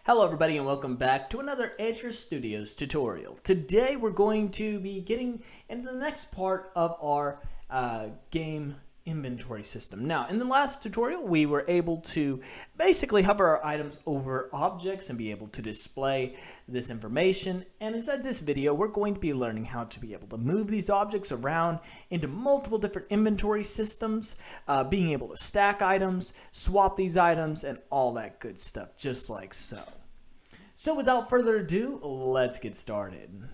Hello everybody and welcome back to another Edger Studios tutorial. Today we're going to be getting into the next part of our game inventory system. Now in the last tutorial we were able to basically hover our items over objects and be able to display this information, and inside this video we're going to be learning how to be able to move these objects around into multiple different inventory systems, being able to stack items, swap these items, and all that good stuff just like so. So without further ado, let's get started.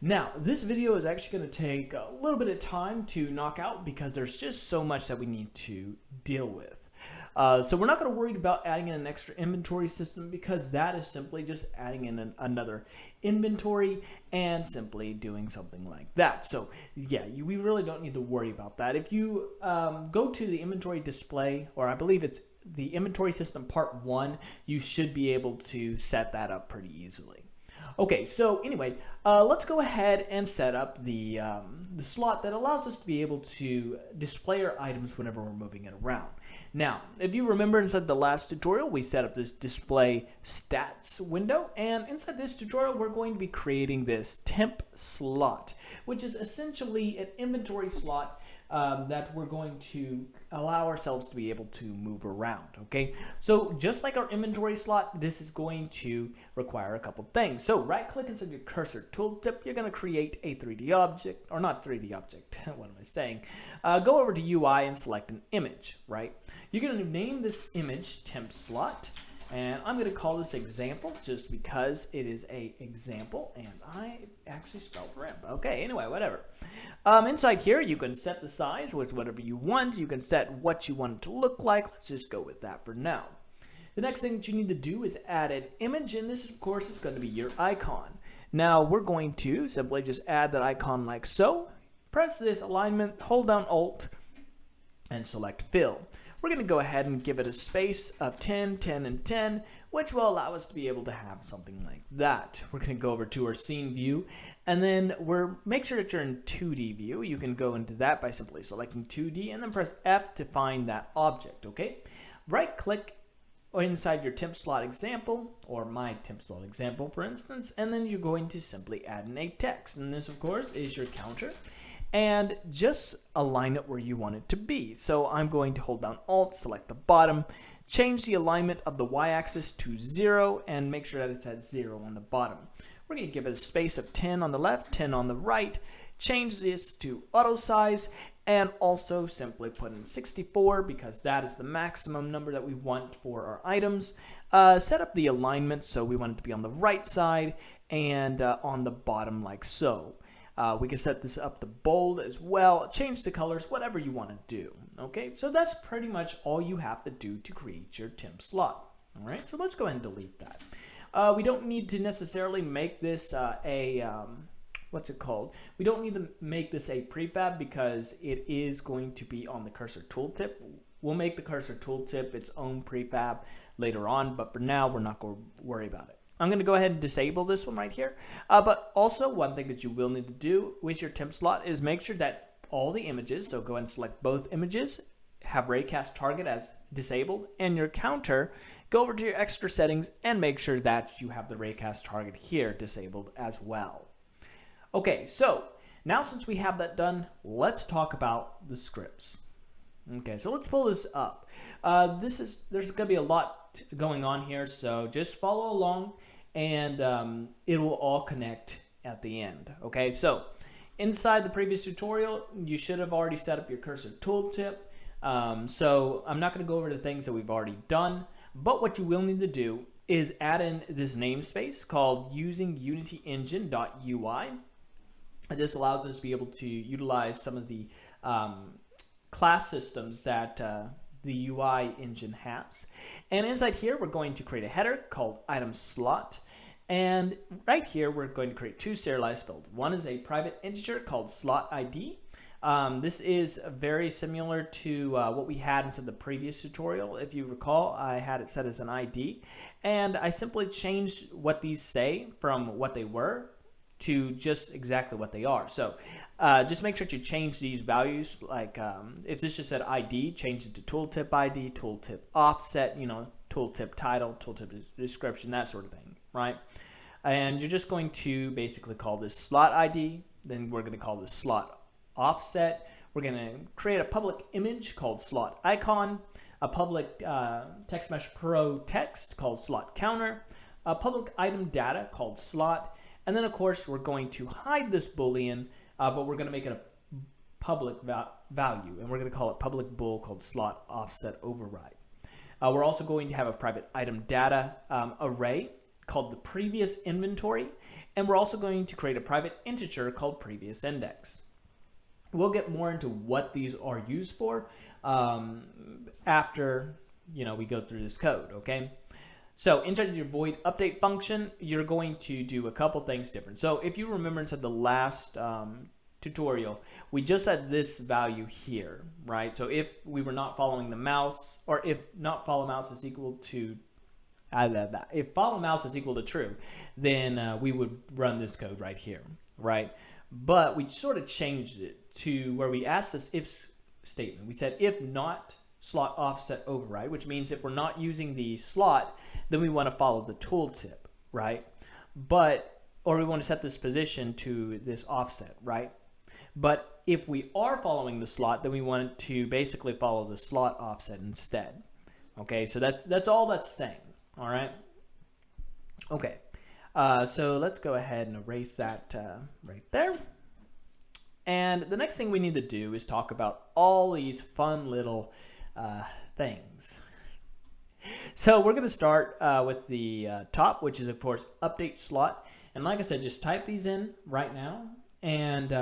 Now, this video is actually going to take a little bit of time to knock out because there's just so much that we need to deal with. So we're not going to worry about adding in an extra inventory system because that is simply just adding in another inventory and simply doing something like that. So yeah, we really don't need to worry about that. If you go to the inventory display, or I believe it's the inventory system part 1, you should be able to set that up pretty easily. Okay, so anyway, let's go ahead and set up the slot that allows us to be able to display our items whenever we're moving it around. Now, if you remember inside the last tutorial, we set up this display stats window, and inside this tutorial, we're going to be creating this temp slot, which is essentially an inventory slot that we're going to allow ourselves to be able to move around. Okay, so just like our inventory slot, this is going to require a couple things. So right click inside your cursor tooltip, you're going to create a 3D object, or not 3D object, what am I saying? Go over to UI and select an image, right? You're going to name this image temp slot, and I'm going to call this example just because it is a example, and I actually spelled rim. Okay, anyway, whatever. Inside here, you can set the size with whatever you want. You can set what you want it to look like. Let's just go with that for now. The next thing that you need to do is add an image, and this, of course, is going to be your icon. Now, we're going to simply just add that icon like so. Press this alignment, hold down Alt, and select Fill. We're going to go ahead and give it a space of 10, 10, and 10, which will allow us to be able to have something like that. We're going to go over to our scene view, and then make sure that you're in 2D view. You can go into that by simply selecting 2D, and then press F to find that object, okay? Right-click inside your temp slot example, or my temp slot example, for instance, and then you're going to simply add in a text, and this, of course, is your counter. And just align it where you want it to be. So I'm going to hold down Alt, select the bottom, change the alignment of the Y-axis to 0, and make sure that it's at 0 on the bottom. We're going to give it a space of 10 on the left, 10 on the right, change this to auto size, and also simply put in 64 because that is the maximum number that we want for our items. Set up the alignment so we want it to be on the right side and on the bottom like so. We can set this up to bold as well, change the colors, whatever you want to do. Okay, so that's pretty much all you have to do to create your temp slot. All right, so let's go ahead and delete that. We don't need to necessarily make this what's it called? We don't need to make this a prefab because it is going to be on the cursor tooltip. We'll make the cursor tooltip its own prefab later on, but for now, we're not going to worry about it. I'm going to go ahead and disable this one right here. But also, one thing that you will need to do with your temp slot is make sure that all the images, so go ahead and select both images, have raycast target as disabled, and your counter, go over to your extra settings and make sure that you have the raycast target here disabled as well. Okay, so now since we have that done, let's talk about the scripts. Okay, so let's pull this up. There's going to be a lot going on here, so just follow along and it will all connect at the end. Okay, so inside the previous tutorial, you should have already set up your cursor tooltip. So I'm not going to go over the things that we've already done, but what you will need to do is add in this namespace called using Unity Engine.ui. This allows us to be able to utilize some of the class systems that the UI engine has. And inside here, we're going to create a header called item slot. And right here, we're going to create two serialized fields. One is a private integer called slot ID. This is very similar to what we had inside the previous tutorial. If you recall, I had it set as an ID. And I simply changed what these say from what they were to just exactly what they are. So just make sure to change these values. Like if this just said ID, change it to tooltip ID, tooltip offset, tooltip title, tooltip description, that sort of thing, right? And you're just going to basically call this slot ID. Then we're going to call this slot offset. We're going to create a public image called slot icon, a public text mesh pro text called slot counter, a public item data called slot, and then of course we're going to hide this boolean, but we're going to make it a public value, and we're going to call it public bool called slot offset override. We're also going to have a private item data array called the previous inventory, and we're also going to create a private integer called previous index. We'll get more into what these are used for after we go through this code, okay? So inside your void update function, you're going to do a couple things different. So if you remember inside the last tutorial, we just had this value here, right? So if we were not following the mouse, or if not follow mouse is equal to if follow mouse is equal to true, then we would run this code right here, right? But we sort of changed it to where we asked this if statement. We said if not slot offset override, which means if we're not using the slot, then we want to follow the tooltip, right? Or we want to set this position to this offset, right? But if we are following the slot, then we want to basically follow the slot offset instead. Okay, so that's all that's saying. All right. Okay. So let's go ahead and erase that right there. And the next thing we need to do is talk about all these fun little things. So we're going to start with the top, which is, of course, update slot. And like I said, just type these in right now. And,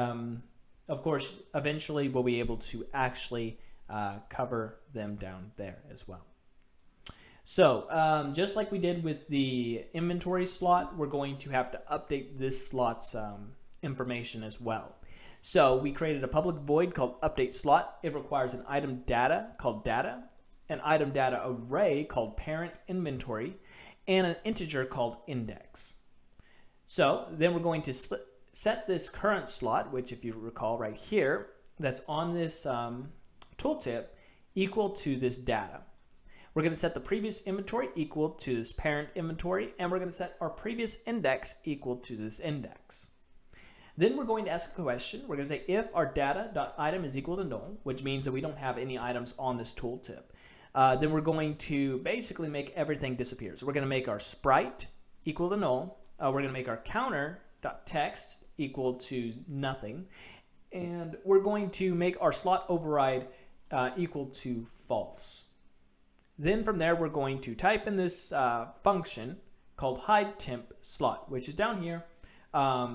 of course, eventually we'll be able to actually cover them down there as well. So just like we did with the inventory slot, we're going to have to update this slot's information as well. So we created a public void called update slot. It requires an item data called data, an item data array called parent inventory, and an integer called index. So then we're going to set this current slot, which if you recall right here, that's on this tooltip, equal to this data. We're going to set the previous inventory equal to this parent inventory, and we're going to set our previous index equal to this index. Then we're going to ask a question. We're going to say if our data.item is equal to null, which means that we don't have any items on this tooltip. Then we're going to basically make everything disappear. So we're going to make our sprite equal to null. We're going to make our counter.text equal to nothing. And we're going to make our slot override equal to false. Then from there, we're going to type in this function called hide temp slot, which is down here.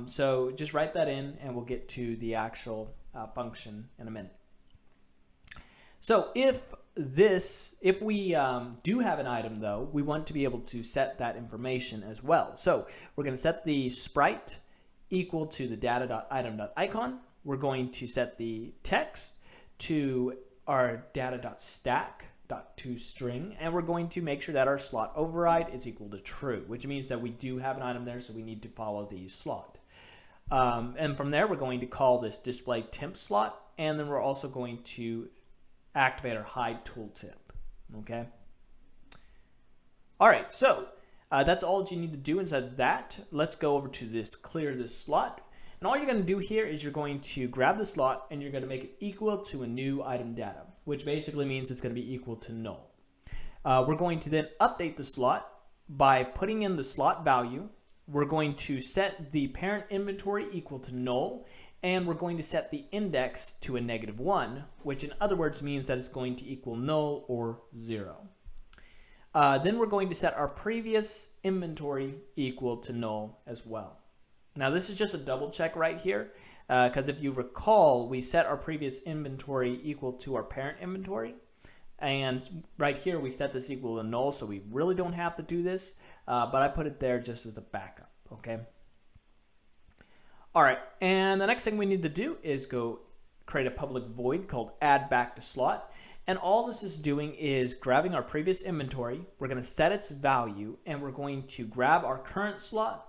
So just write that in, and we'll get to the actual function in a minute. So if we do have an item, though, we want to be able to set that information as well. So we're going to set the sprite equal to the data.item.icon. We're going to set the text to our data.stack.toString, and we're going to make sure that our slot override is equal to true, which means that we do have an item there, so we need to follow the slot. And from there, we're going to call this display temp slot, and then we're also going to activate our hide tooltip. Okay. All right, so that's all you need to do inside of that. Let's go over to this clear this slot. And all you're going to do here is you're going to grab the slot and you're going to make it equal to a new item data, which basically means it's going to be equal to null. We're going to then update the slot by putting in the slot value. We're going to set the parent inventory equal to null, and we're going to set the index to a -1, which in other words means that it's going to equal null or 0. Then we're going to set our previous inventory equal to null as well. Now this is just a double check right here, because if you recall, we set our previous inventory equal to our parent inventory, and right here we set this equal to null, so we really don't have to do this, but I put it there just as a backup, okay? All right, and the next thing we need to do is go create a public void called add back to slot, and all this is doing is grabbing our previous inventory, we're going to set its value, and we're going to grab our current slot,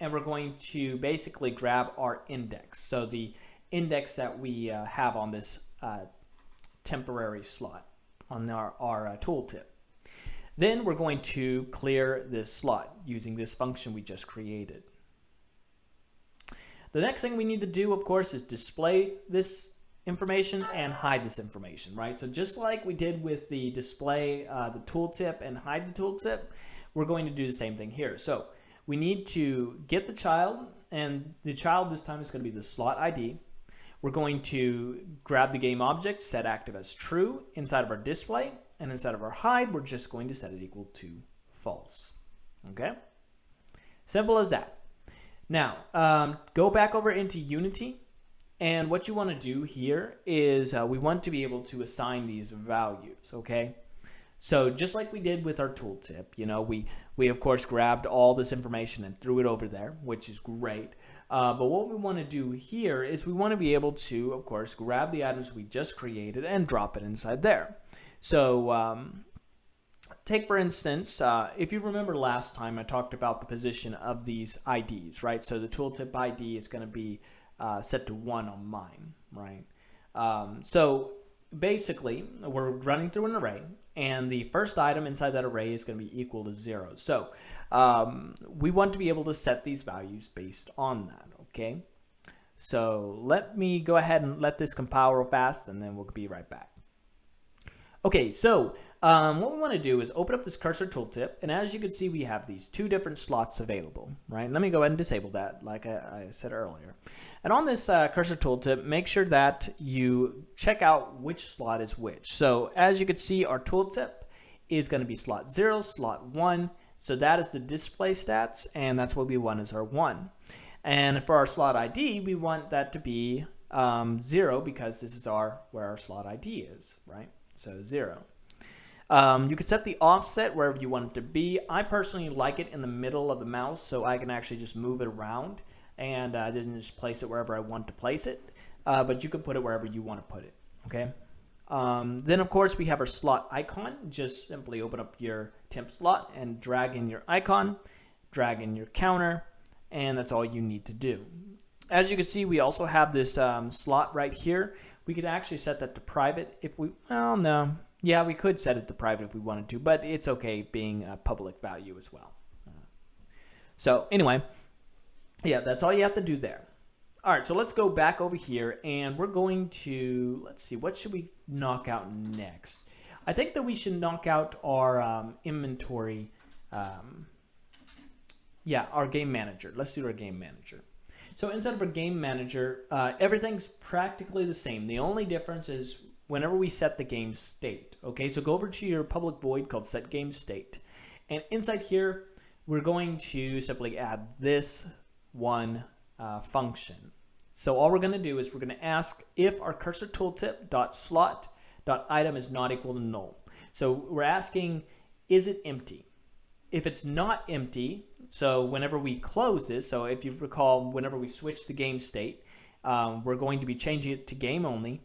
and we're going to basically grab our index. So the index that we have on this temporary slot on our tooltip. Then we're going to clear this slot using this function we just created. The next thing we need to do, of course, is display this information and hide this information, right? So just like we did with the display the tooltip and hide the tooltip, we're going to do the same thing here. So we need to get the child, and the child this time is going to be the slot ID. We're going to grab the game object, set active as true inside of our display, and inside of our hide, we're just going to set it equal to false. Okay? Simple as that. Now, go back over into Unity, and what you want to do here is we want to be able to assign these values, okay? So just like we did with our tooltip, you know, we of course grabbed all this information and threw it over there, which is great. But what we want to do here is we want to be able to, of course, grab the items we just created and drop it inside there. So take, for instance, if you remember last time I talked about the position of these IDs, right? So the tooltip ID is going to be set to 1 on mine, right? So basically, we're running through an array, and the first item inside that array is going to be equal to 0. So we want to be able to set these values based on that, okay? So let me go ahead and let this compile real fast, and then we'll be right back. Okay, so what we want to do is open up this cursor tooltip, and as you can see, we have these 2 different slots available, right? Let me go ahead and disable that, like I said earlier. And on this cursor tooltip, make sure that you check out which slot is which. So as you can see, our tooltip is going to be slot 0, slot 1. So that is the display stats, and that's what we want as our 1. And for our slot ID, we want that to be 0 because this is where our slot ID is, right? So 0. You can set the offset wherever you want it to be. I personally like it in the middle of the mouse, so I can actually just move it around and then just place it wherever I want to place it. But you can put it wherever you want to put it. Okay. Then of course we have our slot icon. Just simply open up your temp slot and drag in your icon, drag in your counter, and that's all you need to do. As you can see, we also have this slot right here. We could actually set that to private if we, well, no. Yeah, we could set it to private if we wanted to, but it's okay being a public value as well. So anyway, yeah, that's all you have to do there. All right, so let's go back over here, and we're going to, let's see, what should we knock out next? I think that we should knock out our inventory, yeah, our game manager. Let's do our game manager. So inside of our game manager, everything's practically the same. The only difference is whenever we set the game state. Okay, so go over to your public void called set game state. And inside here, we're going to simply add this one function. So all we're going to do is we're going to ask if our cursor tooltip dot slot dot item is not equal to null. So we're asking, is it empty? If it's not empty, so whenever we close this, so if you recall, whenever we switch the game state, we're going to be changing it to game only.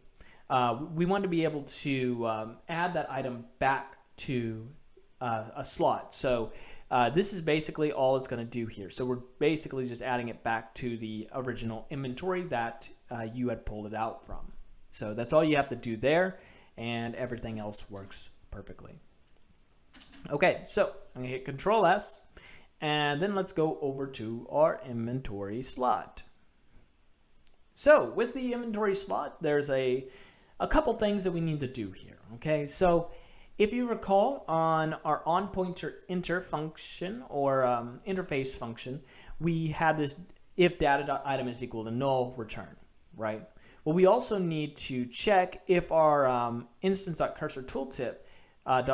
We want to be able to add that item back to a slot. So this is basically all it's going to do here. So we're basically just adding it back to the original inventory that you had pulled it out from. So that's all you have to do there, and everything else works perfectly. Okay, so I'm going to hit Control S, and then let's go over to our inventory slot. So with the inventory slot, there's a couple things that we need to do here. Okay, so if you recall, on our onPointer function or interface function, we had this if data.item is equal to null return, right? Well, we also need to check if our instance.cursorTooltip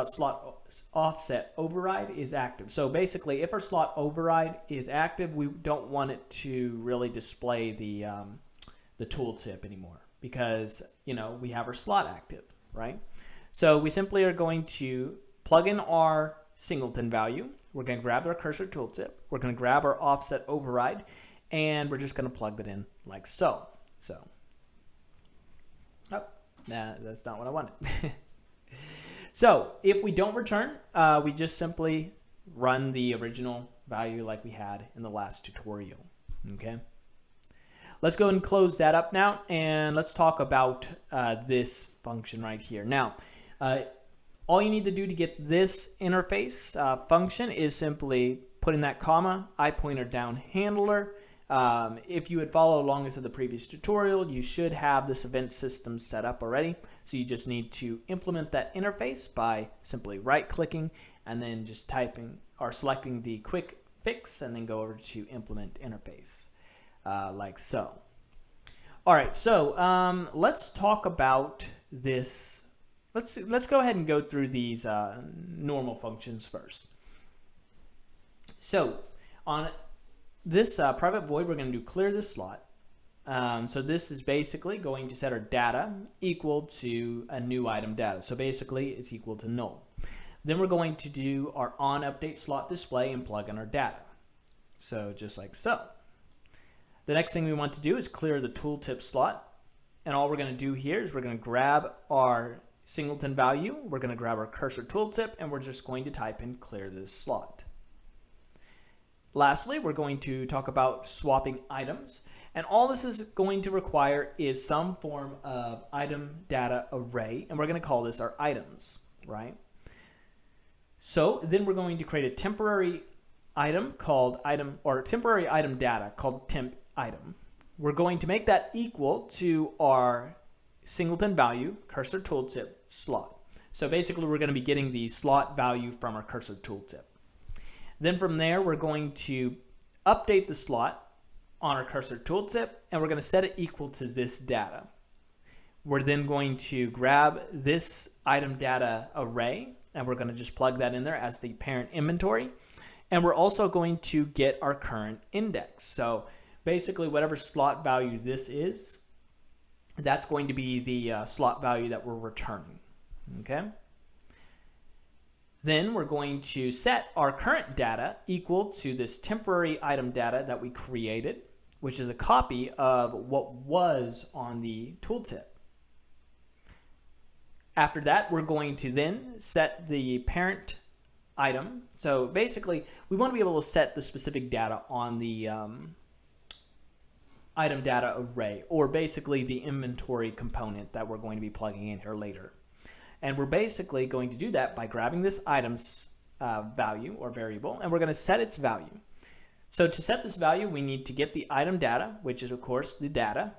.slot offset override is active. So basically, if our slot override is active, we don't want it to really display the tooltip anymore because, you know, we have our slot active, right? So we simply are going to plug in our singleton value. We're going to grab our cursor tooltip. We're going to grab our offset override, and we're just going to plug that in like so. So, oh, nah, that's not what I wanted. So if we don't return, we just simply run the original value like we had in the last tutorial. Okay. Let's go and close that up now, and let's talk about this function right here. Now, All you need to do to get this interface function is simply put in that comma, iPointerDown handler. If you had followed along as in the previous tutorial, you should have this event system set up already. So you just need to implement that interface by simply right-clicking and then just typing or selecting the quick fix and then go over to implement interface, like so. All right, so let's talk about this. Let's go ahead and go through these normal functions first. So on this private void, we're going to do clear this slot. So this is basically going to set our data equal to a new item data. So basically it's equal to null. Then we're going to do our on update slot display and plug in our data. So just like so. The next thing we want to do is clear the tooltip slot. And all we're going to do here is we're going to grab our singleton value, we're going to grab our cursor tooltip, and we're just going to type in clear this slot. Lastly, we're going to talk about swapping items. And all this is going to require is some form of item data array, and we're going to call this our items, right? So then we're going to create a temporary item called item, or temporary item data called temp item. We're going to make that equal to our singleton value cursor tooltip slot. So basically we're going to be getting the slot value from our cursor tooltip. Then from there we're going to update the slot on our cursor tooltip and we're going to set it equal to this data. We're then going to grab this item data array and we're going to just plug that in there as the parent inventory. And we're also going to get our current index. So basically whatever slot value this is, that's going to be the slot value that we're returning. Okay. Then we're going to set our current data equal to this temporary item data that we created, which is a copy of what was on the tooltip. After that, we're going to then set the parent item. So basically, we want to be able to set the specific data on the item data array, or basically the inventory component that we're going to be plugging in here later. And we're basically going to do that by grabbing this item's value or variable, and we're going to set its value. So to set this value, we need to get the item data, which is of course the data.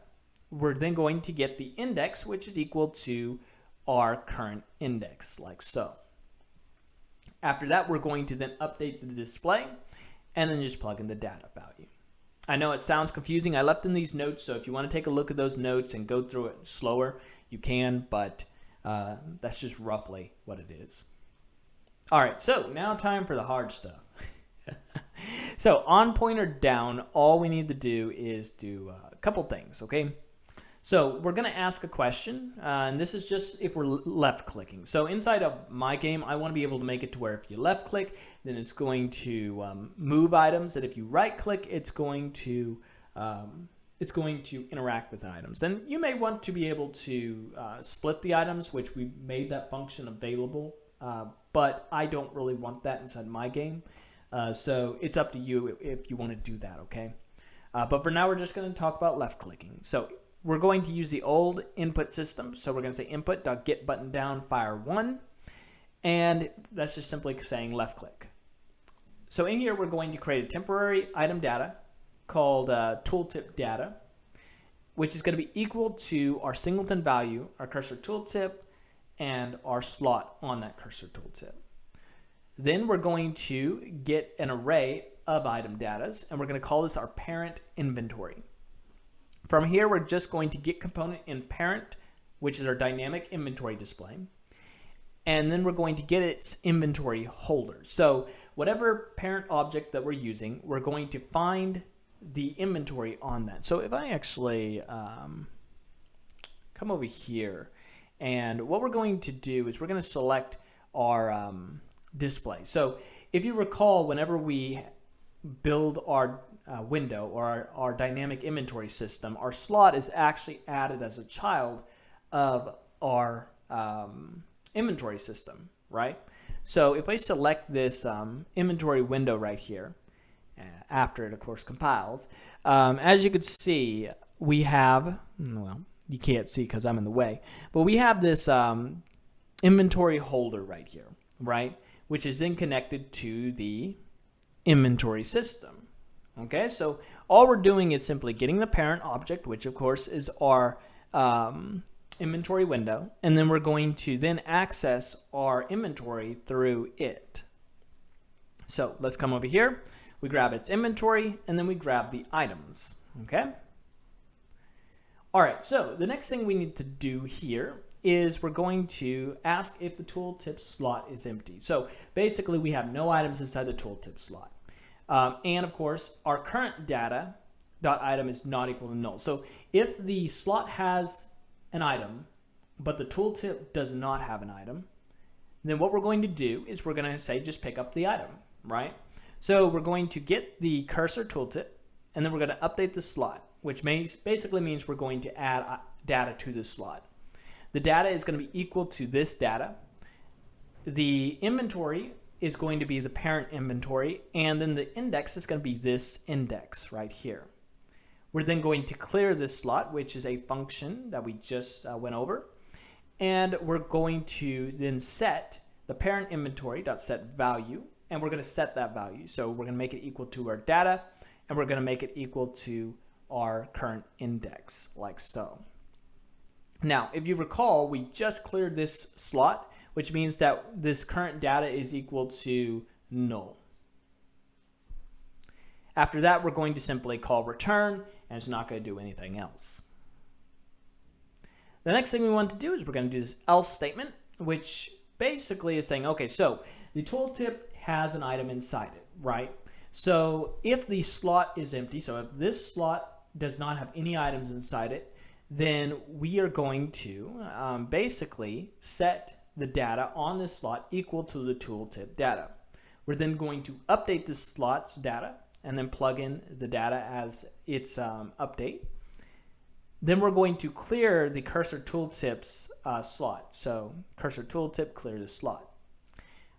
We're then going to get the index, which is equal to our current index, like so. After that, we're going to then update the display and then just plug in the data value. I know it sounds confusing. I left in these notes, so if you want to take a look at those notes and go through it slower, you can, but that's just roughly what it is. All right, so now time for the hard stuff. So on pointer down, all we need to do is do a couple things, okay? So we're going to ask a question, and this is just if we're left clicking. So inside of my game, I want to be able to make it to where if you left click, then it's going to move items, and if you right click, it's going to interact with items. And you may want to be able to split the items, which we made that function available, but I don't really want that inside my game. So it's up to you if you want to do that, okay? But for now, we're just going to talk about left clicking. So we're going to use the old input system. So we're going to say input.getButtonDown fire1, and that's just simply saying left click. So in here, we're going to create a temporary item data called tooltip data, which is going to be equal to our singleton value, our cursor tooltip, and our slot on that cursor tooltip. Then we're going to get an array of item datas, and we're going to call this our parent inventory. From here, we're just going to get component in parent, which is our dynamic inventory display. And then we're going to get its inventory holder. So whatever parent object that we're using, we're going to find the inventory on that. So if I actually come over here, and what we're going to do is we're going to select our display. So if you recall, whenever we build our window or our dynamic inventory system, our slot is actually added as a child of our inventory system, right? So if I select this inventory window right here, after it of course compiles, as you can see, we have, well, you can't see because I'm in the way, but we have this inventory holder right here, right? Which is then connected to the inventory system. Okay, so all we're doing is simply getting the parent object, which of course is our inventory window, and then we're going to then access our inventory through it. So let's come over here, we grab its inventory, and then we grab the items, okay? All right, so the next thing we need to do here is we're going to ask if the tooltip slot is empty. So basically we have no items inside the tooltip slot. And of course, our current data.item is not equal to null. So if the slot has an item, but the tooltip does not have an item, then what we're going to do is we're going to say just pick up the item, right? So we're going to get the cursor tooltip, and then we're going to update the slot, which basically means we're going to add data to the slot. The data is going to be equal to this data. The inventory is going to be the parent inventory, and then the index is going to be this index right here. We're then going to clear this slot, which is a function that we just went over, and we're going to then set the parent inventory.set value, and we're going to set that value. So we're going to make it equal to our data, and we're going to make it equal to our current index, like so. Now, if you recall, we just cleared this slot, which means that this current data is equal to null. After that, we're going to simply call return, and it's not going to do anything else. The next thing we want to do is we're going to do this else statement, which basically is saying, okay, so the tooltip has an item inside it, right? So if the slot is empty, so if this slot does not have any items inside it, then we are going to basically set the data on this slot equal to the tooltip data. We're then going to update this slot's data and then plug in the data as its update. Then we're going to clear the cursor tooltip's slot. So cursor tooltip, clear the slot.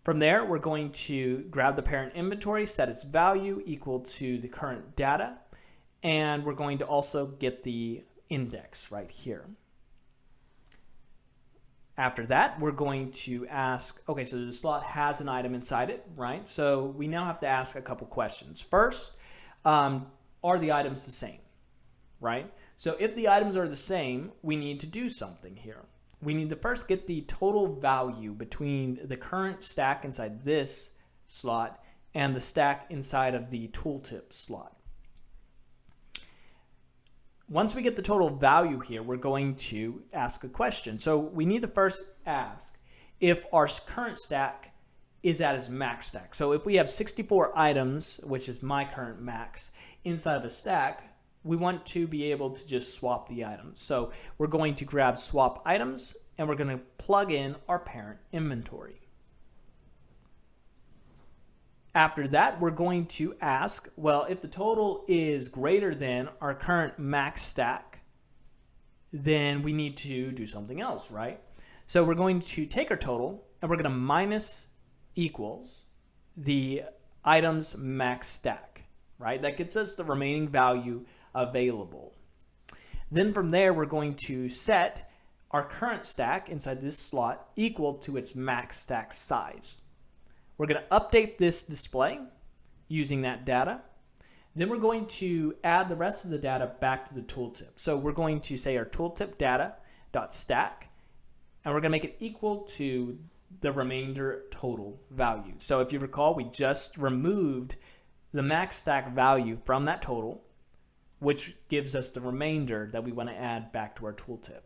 From there, we're going to grab the parent inventory, set its value equal to the current data, and we're going to also get the index right here. After that, we're going to ask, okay, so the slot has an item inside it, right? So we now have to ask a couple questions. First, are the items the same, right? So if the items are the same, we need to do something here. We need to first get the total value between the current stack inside this slot and the stack inside of the tooltip slot. Once we get the total value here, we're going to ask a question. So we need to first ask if our current stack is at its max stack. So if we have 64 items, which is my current max, inside of a stack, we want to be able to just swap the items. So we're going to grab swap items, and we're going to plug in our parent inventory. After that, we're going to ask, well, if the total is greater than our current max stack, then we need to do something else, right? So we're going to take our total, and we're going to minus equals the item's max stack, right? That gets us the remaining value available. Then from there, we're going to set our current stack inside this slot equal to its max stack size. We're going to update this display using that data. Then we're going to add the rest of the data back to the tooltip. So we're going to say our tooltip data.stack, and we're going to make it equal to the remainder total value. So if you recall, we just removed the max stack value from that total, which gives us the remainder that we want to add back to our tooltip.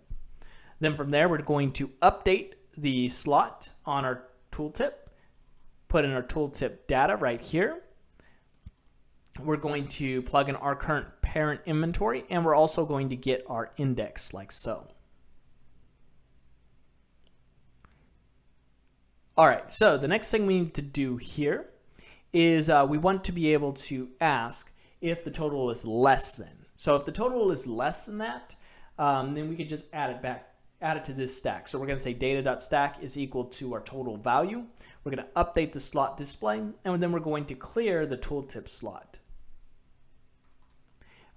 Then from there, we're going to update the slot on our tooltip, put in our tooltip data right here. We're going to plug in our current parent inventory, and we're also going to get our index like so. All right, so the next thing we need to do here is we want to be able to ask if the total is less than. So if the total is less than that, then we can just add it to this stack. So we're going to say data.stack is equal to our total value. We're going to update the slot display, and then we're going to clear the tooltip slot.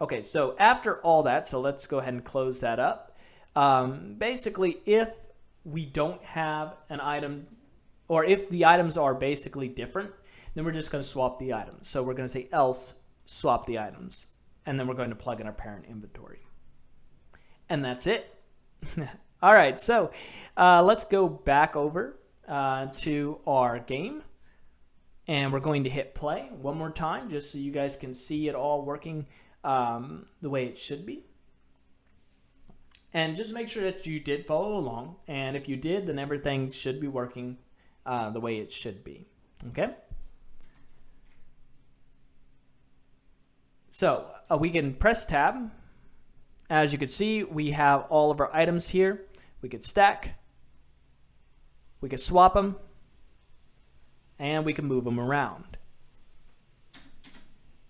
Okay, so after all that, so let's go ahead and close that up. Basically, if we don't have an item, or if the items are basically different, then we're just going to swap the items. So we're going to say else swap the items, and then we're going to plug in our parent inventory. And that's it. All right, so let's go back over to our game, and we're going to hit play one more time just so you guys can see it all working the way it should be. And just make sure that you did follow along, and if you did, then everything should be working the way it should be. Okay? So we can press tab. As you can see, we have all of our items here. We could stack, we could swap them, and we can move them around.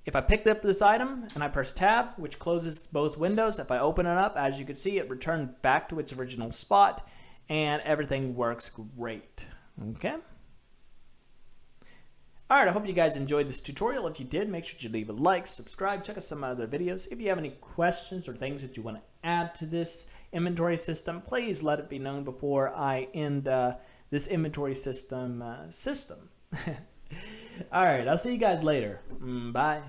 If I picked up this item and I press tab, which closes both windows, if I open it up, as you can see, it returned back to its original spot, and everything works great. Okay? Alright, I hope you guys enjoyed this tutorial. If you did, make sure you leave a like, subscribe, check out some other videos. If you have any questions or things that you want to add to this inventory system, please let it be known before I end this inventory system. Alright, I'll see you guys later. Bye.